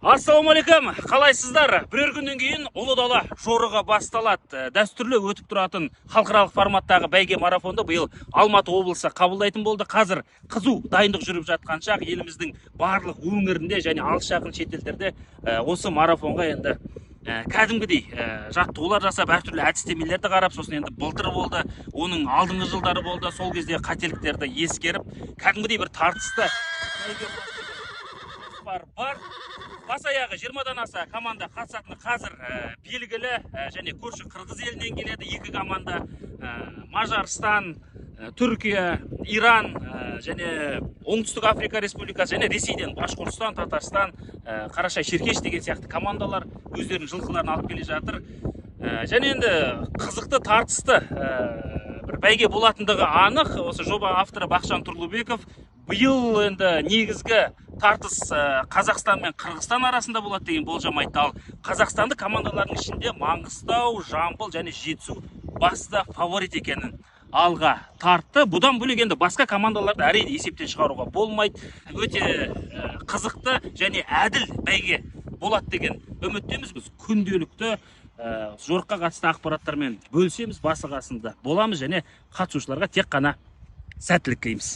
Ассалаумалейкум, қалайсыздар? Бірер күннен кейін Ұлы Дала жорығы басталады. Дәстүрлі өтіп тұратын халықаралық форматтағы бәйге марафонды биыл Алматы облысы қабылдайтын болды. Қазір қызу дайындық жүріп жатқан шақ, еліміздің барлық өңірінде және алыс жақын шетелдерде осы марафонға енді кәдімгідей жаттығулар жасап, әртүрлі әдістемелерді қарап, сосын енді былтыр болды, оның алдыңғы жылдары болды. Сол кезде қателіктерді ескеріп, кәдімгідей бір тартысты бар. Бас аяғы 20-дан аса команда қатысатыны қазір белгілі, және көрші Қырғыз елінен келеді. Екі команда Мажарстан, Түркия, Иран және Оңтүстік Африка Республикасы және Ресейден Башқұртстан, Татарстан, Қарашай, Шеркеш деген сияқты командалар өздерінің жылқыларын алып келе жатыр. Және енді қызықты, тартысты бір бәйге болатындығы анық. Осы жоба авторы Бақытжан Тұрлыбеков. Биыл енді негізгі тартыс Қазақстан мен Қырғызстан арасында болады деген болжам айтты. Ал қазақстанды командалардың ішінде Маңғыстау, Жамбыл және Жетісу басты фаворит екенін алға тартты. Бұдан бөлек енді басқа командаларды әрине есептен шығаруға болмайды. Өте қызықты және әділ бәйге болады деген үміттеміз. Біз күнделікті жорыққа қатысты ақпараттармен бөлісеміз, басы қасында боламыз және қатысушыларға тек қана сәттілік тілейміз.